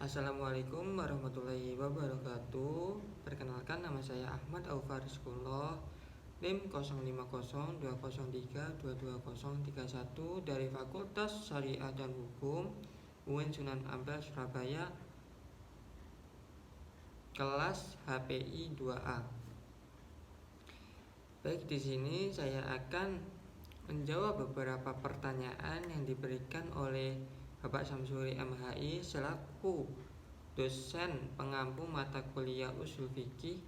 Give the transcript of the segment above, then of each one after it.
Assalamualaikum warahmatullahi wabarakatuh. Perkenalkan, nama saya Ahmad Aufarizkullah, NIM 050203223031 dari Fakultas Syariah dan Hukum UIN Sunan Ampel Surabaya, kelas HPI 2A. Baik, di sini saya akan menjawab beberapa pertanyaan yang diberikan oleh Bapak Samsuri MHI selaku dosen pengampu mata kuliah usul fikih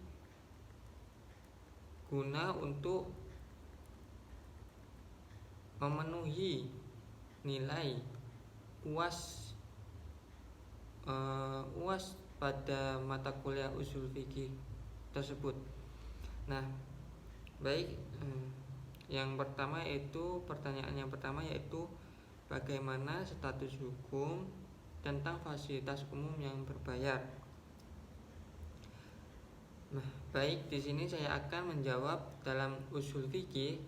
guna untuk memenuhi nilai UAS pada mata kuliah usul fikih tersebut. Nah, baik, pertanyaan yang pertama yaitu bagaimana status hukum tentang fasilitas umum yang berbayar. Nah, baik, di sini saya akan menjawab dalam usul fikih.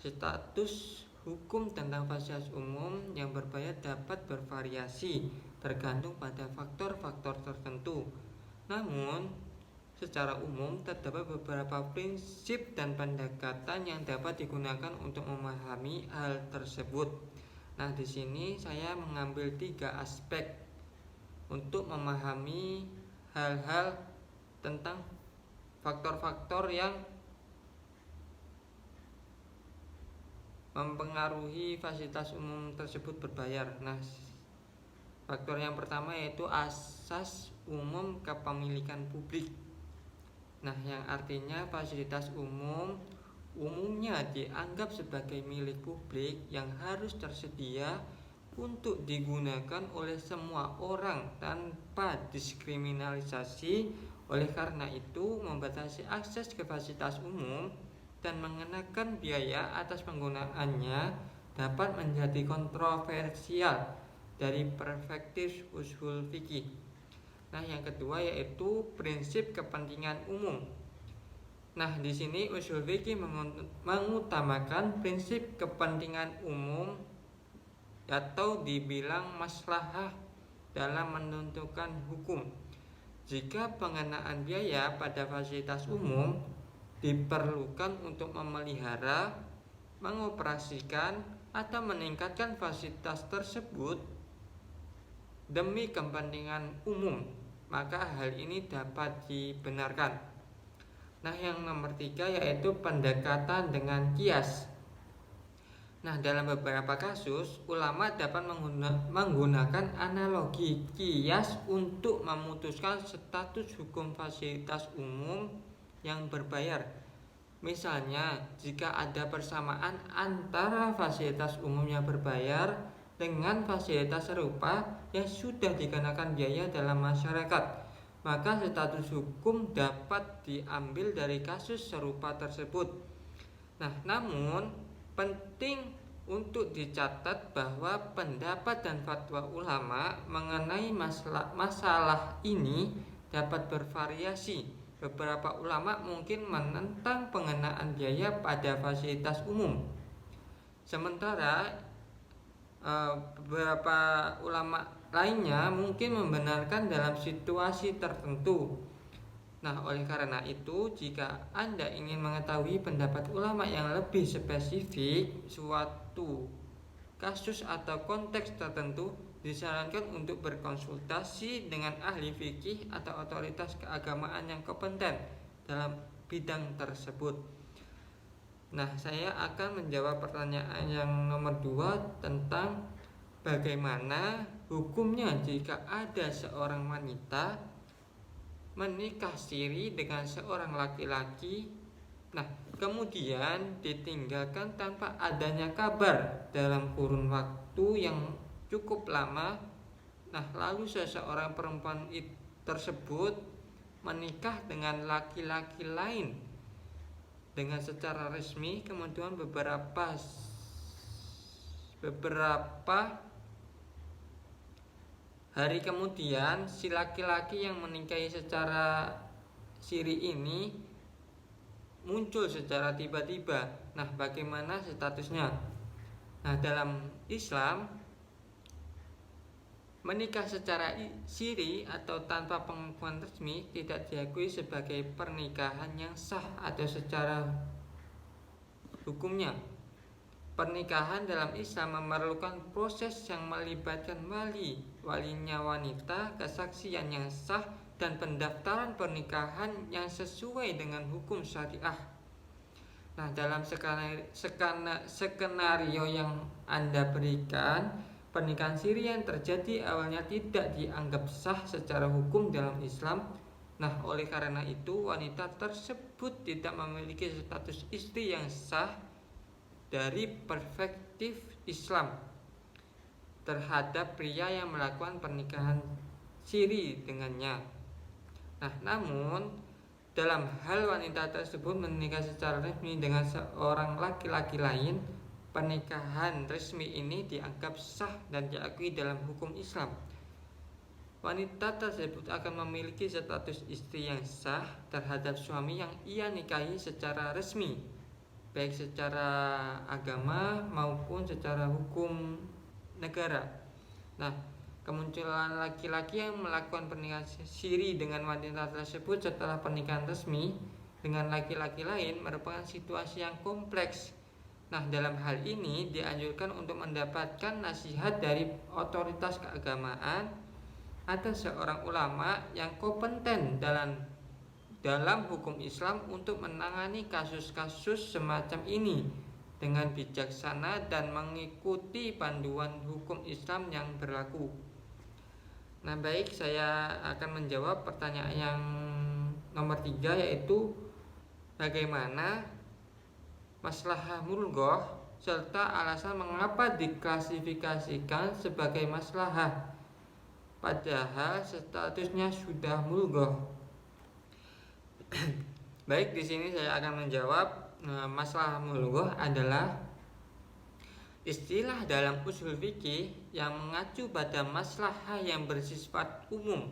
Status hukum tentang fasilitas umum yang berbayar dapat bervariasi tergantung pada faktor-faktor tertentu. Namun, secara umum terdapat beberapa prinsip dan pendekatan yang dapat digunakan untuk memahami hal tersebut. Nah, di sini saya mengambil 3 aspek untuk memahami hal-hal tentang faktor-faktor yang mempengaruhi fasilitas umum tersebut berbayar. Nah, faktor yang pertama yaitu asas umum kepemilikan publik. Nah, yang artinya fasilitas umumnya dianggap sebagai milik publik yang harus tersedia untuk digunakan oleh semua orang tanpa diskriminalisasi. Oleh karena itu, membatasi akses ke fasilitas umum dan mengenakan biaya atas penggunaannya dapat menjadi kontroversial dari perspektif usul fikih. Nah, yang kedua yaitu prinsip kepentingan umum. Nah, di sini usul fikih mengutamakan prinsip kepentingan umum atau dibilang maslahah dalam menentukan hukum. Jika pengenaan biaya pada fasilitas umum diperlukan untuk memelihara, mengoperasikan, atau meningkatkan fasilitas tersebut demi kepentingan umum, maka hal ini dapat dibenarkan. Nah, yang nomor 3 yaitu pendekatan dengan kias. Nah, dalam beberapa kasus, ulama dapat menggunakan analogi kias untuk memutuskan status hukum fasilitas umum yang berbayar. Misalnya, jika ada persamaan antara fasilitas umum yang berbayar dengan fasilitas serupa yang sudah dikenakan biaya dalam masyarakat, maka status hukum dapat diambil dari kasus serupa tersebut. Nah, namun penting untuk dicatat bahwa pendapat dan fatwa ulama mengenai masalah ini dapat bervariasi. Beberapa ulama mungkin menentang pengenaan biaya pada fasilitas umum, sementara beberapa ulama lainnya mungkin membenarkan dalam situasi tertentu. Nah, oleh karena itu, jika Anda ingin mengetahui pendapat ulama yang lebih spesifik suatu kasus atau konteks tertentu, disarankan untuk berkonsultasi dengan ahli fikih atau otoritas keagamaan yang kompeten dalam bidang tersebut. Nah, saya akan menjawab pertanyaan yang nomor 2 tentang bagaimana hukumnya jika ada seorang wanita menikah siri dengan seorang laki-laki, nah kemudian ditinggalkan tanpa adanya kabar dalam kurun waktu yang cukup lama. Nah, lalu seseorang perempuan tersebut menikah dengan laki-laki lain dengan secara resmi, kemudian beberapa hari kemudian si laki-laki yang menikahi secara siri ini muncul secara tiba-tiba. Nah, bagaimana statusnya? Nah, dalam Islam Menikah secara siri atau tanpa pengakuan resmi tidak diakui sebagai pernikahan yang sah atau secara hukumnya. Pernikahan dalam Islam memerlukan proses yang melibatkan walinya wanita, kesaksian yang sah, dan pendaftaran pernikahan yang sesuai dengan hukum syariah. Nah, dalam skenario yang Anda berikan, pernikahan siri yang terjadi awalnya tidak dianggap sah secara hukum dalam Islam. Nah, oleh karena itu wanita tersebut tidak memiliki status istri yang sah dari perspektif Islam terhadap pria yang melakukan pernikahan siri dengannya. Nah, namun dalam hal wanita tersebut menikah secara resmi dengan seorang laki-laki lain, pernikahan resmi ini dianggap sah dan diakui dalam hukum Islam. Wanita tersebut akan memiliki status istri yang sah terhadap suami yang ia nikahi secara resmi, baik secara agama maupun secara hukum negara. Nah, kemunculan laki-laki yang melakukan pernikahan siri dengan wanita tersebut setelah pernikahan resmi dengan laki-laki lain merupakan situasi yang kompleks. Nah, dalam hal ini dianjurkan untuk mendapatkan nasihat dari otoritas keagamaan atau seorang ulama yang kompeten dalam hukum Islam untuk menangani kasus-kasus semacam ini dengan bijaksana dan mengikuti panduan hukum Islam yang berlaku. Nah, baik, saya akan menjawab pertanyaan yang nomor 3, yaitu bagaimana maslahah mulghah serta alasan mengapa diklasifikasikan sebagai maslahah padahal statusnya sudah mulghah. Baik, di sini saya akan menjawab. Maslahah mulghah adalah istilah dalam usul fikih yang mengacu pada maslahah yang bersifat umum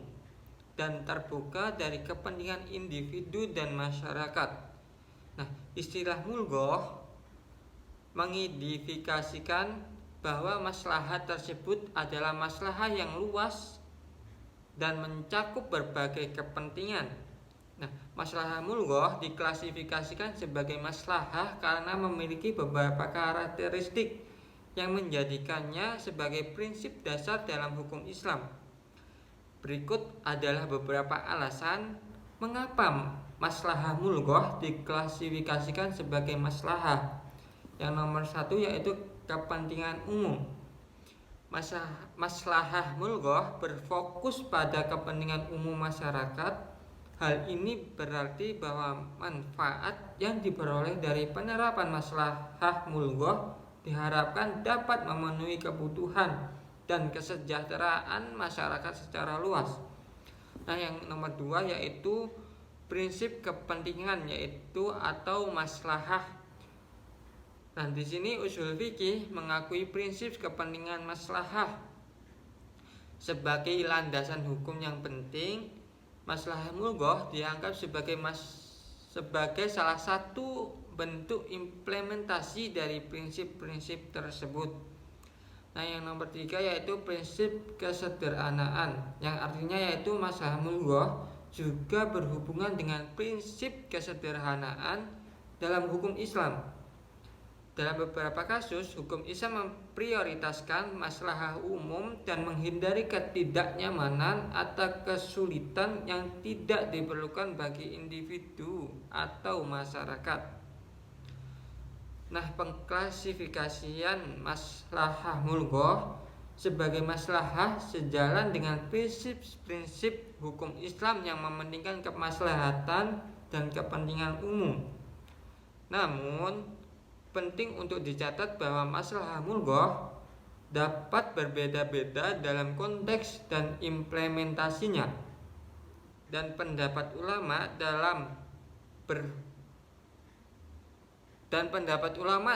dan terbuka dari kepentingan individu dan masyarakat. Nah, istilah mulghah mengidentifikasikan bahwa maslahah tersebut adalah maslahah yang luas dan mencakup berbagai kepentingan. Nah, maslahah mulghah diklasifikasikan sebagai maslahah karena memiliki beberapa karakteristik yang menjadikannya sebagai prinsip dasar dalam hukum Islam. Berikut adalah beberapa alasan mengapa maslahah mulghah diklasifikasikan sebagai maslahah. Yang nomor 1 yaitu kepentingan umum. Maslahah mulghah berfokus pada kepentingan umum masyarakat. Hal ini berarti bahwa manfaat yang diperoleh dari penerapan maslahah mulghah diharapkan dapat memenuhi kebutuhan dan kesejahteraan masyarakat secara luas. Nah, yang nomor 2 yaitu prinsip kepentingan yaitu atau maslahah. Nah, di sini usul fikih mengakui prinsip kepentingan maslahah sebagai landasan hukum yang penting. Maslahah mulghah dianggap sebagai salah satu bentuk implementasi dari prinsip-prinsip tersebut. Nah, yang nomor 3 yaitu prinsip kesederhanaan, yang artinya yaitu maslahah mulghah juga berhubungan dengan prinsip kesederhanaan dalam hukum Islam. Dalam beberapa kasus, hukum Islam memprioritaskan maslahah umum dan menghindari ketidaknyamanan atau kesulitan yang tidak diperlukan bagi individu atau masyarakat. Nah, pengklasifikasian maslahah mulghah sebagai maslahah sejalan dengan prinsip-prinsip hukum Islam yang mementingkan kemaslahatan dan kepentingan umum. Namun, penting untuk dicatat bahwa maslahah mulghah dapat berbeda-beda dalam konteks dan implementasinya, dan pendapat ulama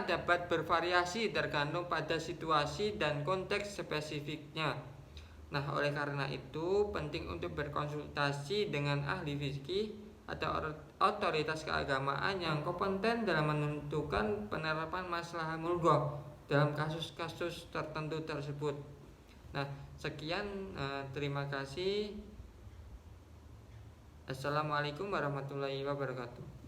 dapat bervariasi tergantung pada situasi dan konteks spesifiknya. Nah, oleh karena itu penting untuk berkonsultasi dengan ahli fikih atau otoritas keagamaan yang kompeten dalam menentukan penerapan maslahah mulghah dalam kasus-kasus tertentu tersebut. Nah, sekian, terima kasih. Assalamualaikum warahmatullahi wabarakatuh.